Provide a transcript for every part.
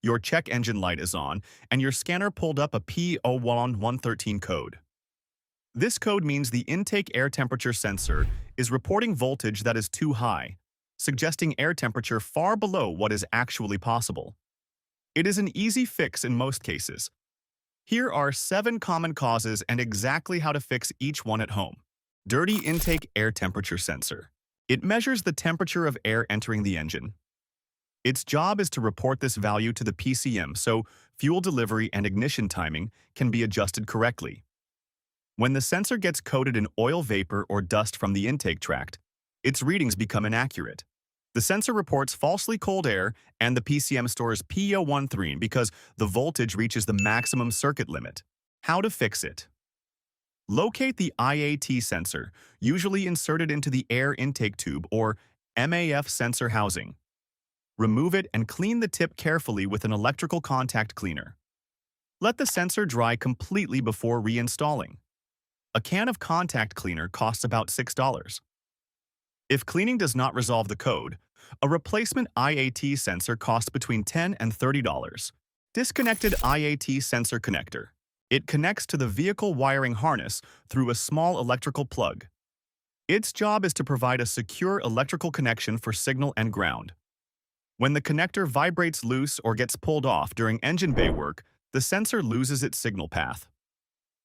Your check engine light is on, and your scanner pulled up a P0113 code. This code means the intake air temperature sensor is reporting voltage that is too high, suggesting air temperature far below what is actually possible. It is an easy fix in most cases. Here are 7 common causes and exactly how to fix each one at home. Dirty intake air temperature sensor. It measures the temperature of air entering the engine. Its job is to report this value to the PCM so fuel delivery and ignition timing can be adjusted correctly. When the sensor gets coated in oil vapor or dust from the intake tract, its readings become inaccurate. The sensor reports falsely cold air and the PCM stores P0113 because the voltage reaches the maximum circuit limit. How to fix it? Locate the IAT sensor, usually inserted into the air intake tube or MAF sensor housing. Remove it and clean the tip carefully with an electrical contact cleaner. Let the sensor dry completely before reinstalling. A can of contact cleaner costs about $6. If cleaning does not resolve the code, a replacement IAT sensor costs between $10 and $30. Disconnected IAT sensor connector. It connects to the vehicle wiring harness through a small electrical plug. Its job is to provide a secure electrical connection for signal and ground. When the connector vibrates loose or gets pulled off during engine bay work, the sensor loses its signal path.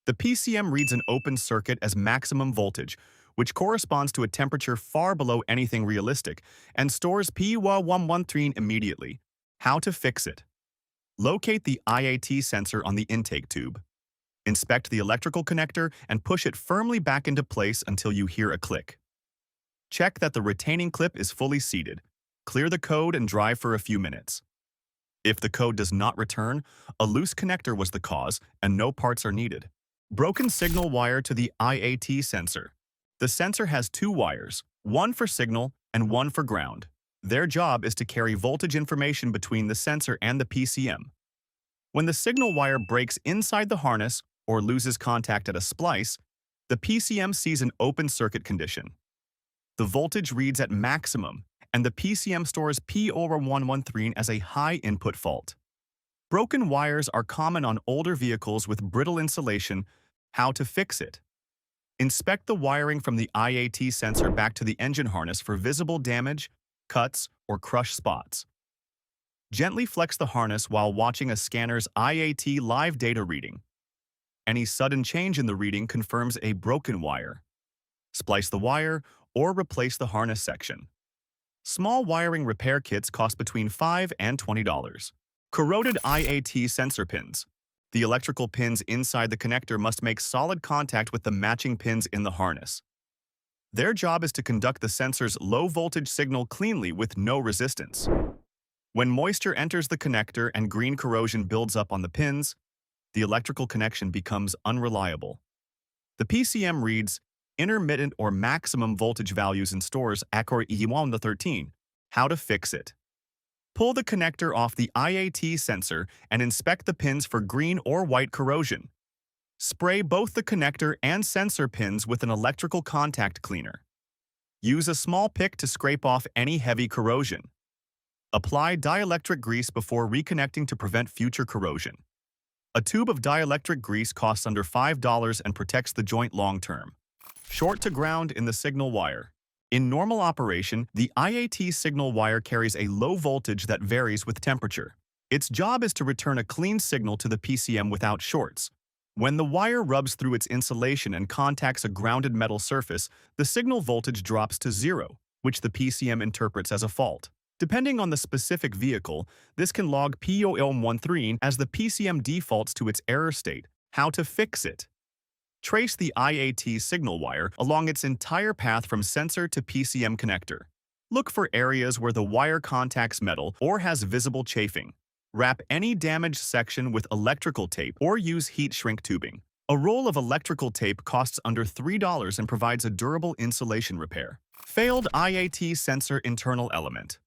The PCM reads an open circuit as maximum voltage, which corresponds to a temperature far below anything realistic, and stores P0113 immediately. How to fix it? Locate the IAT sensor on the intake tube. Inspect the electrical connector and push it firmly back into place until you hear a click. Check that the retaining clip is fully seated. Clear the code and drive for a few minutes. If the code does not return, a loose connector was the cause and no parts are needed. Broken signal wire to the IAT sensor. The sensor has 2 wires, one for signal and one for ground. Their job is to carry voltage information between the sensor and the PCM. When the signal wire breaks inside the harness or loses contact at a splice, the PCM sees an open circuit condition. The voltage reads at maximum, and the PCM stores P0113 as a high input fault. Broken wires are common on older vehicles with brittle insulation. How to fix it? Inspect the wiring from the IAT sensor back to the engine harness for visible damage, cuts, or crush spots. Gently flex the harness while watching a scanner's IAT live data reading. Any sudden change in the reading confirms a broken wire. Splice the wire or replace the harness section. Small wiring repair kits cost between $5 and $20. Corroded IAT sensor pins. The electrical pins inside the connector must make solid contact with the matching pins in the harness. Their job is to conduct the sensor's low-voltage signal cleanly with no resistance. When moisture enters the connector and green corrosion builds up on the pins, the electrical connection becomes unreliable. The PCM reads intermittent or maximum voltage values and stores ECU-related. How to fix it? Pull the connector off the IAT sensor and inspect the pins for green or white corrosion. Spray both the connector and sensor pins with an electrical contact cleaner. Use a small pick to scrape off any heavy corrosion. Apply dielectric grease before reconnecting to prevent future corrosion. A tube of dielectric grease costs under $5 and protects the joint long-term. Short to ground in the signal wire. In normal operation, the IAT signal wire carries a low voltage that varies with temperature. Its job is to return a clean signal to the PCM without shorts. When the wire rubs through its insulation and contacts a grounded metal surface, the signal voltage drops to 0, which the PCM interprets as a fault. Depending on the specific vehicle, this can log P0113 as the PCM defaults to its error state. How to fix it? Trace the IAT signal wire along its entire path from sensor to PCM connector. Look for areas where the wire contacts metal or has visible chafing. Wrap any damaged section with electrical tape or use heat shrink tubing. A roll of electrical tape costs under $3 and provides a durable insulation repair. Failed IAT sensor internal element.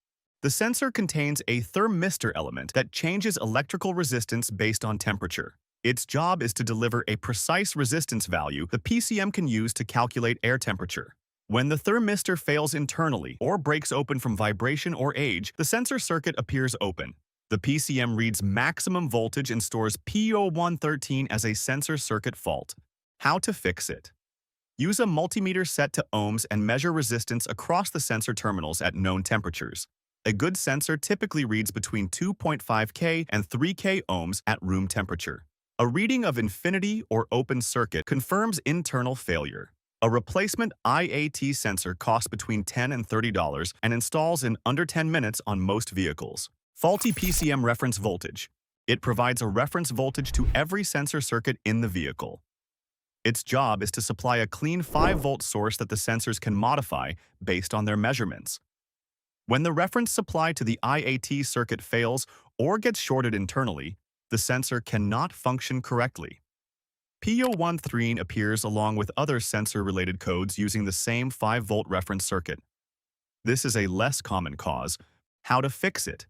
The sensor contains a thermistor element that changes electrical resistance based on temperature. Its job is to deliver a precise resistance value the PCM can use to calculate air temperature. When the thermistor fails internally or breaks open from vibration or age, the sensor circuit appears open. The PCM reads maximum voltage and stores P0113 as a sensor circuit fault. How to fix it? Use a multimeter set to ohms and measure resistance across the sensor terminals at known temperatures. A good sensor typically reads between 2.5K and 3K ohms at room temperature. A reading of infinity or open circuit confirms internal failure. A replacement IAT sensor costs between $10 and $30 and installs in under 10 minutes on most vehicles. Faulty PCM reference voltage. It provides a reference voltage to every sensor circuit in the vehicle. Its job is to supply a clean 5-volt source that the sensors can modify based on their measurements. When the reference supply to the IAT circuit fails or gets shorted internally, the sensor cannot function correctly. P0113 appears along with other sensor-related codes using the same 5-volt reference circuit. This is a less common cause. How to fix it?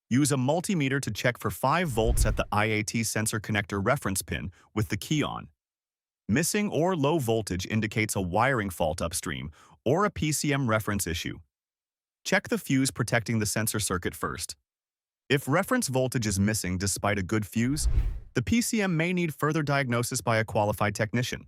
Use a multimeter to check for 5 volts at the IAT sensor connector reference pin with the key on. Missing or low voltage indicates a wiring fault upstream or a PCM reference issue. Check the fuse protecting the sensor circuit first. If reference voltage is missing despite a good fuse, the PCM may need further diagnosis by a qualified technician.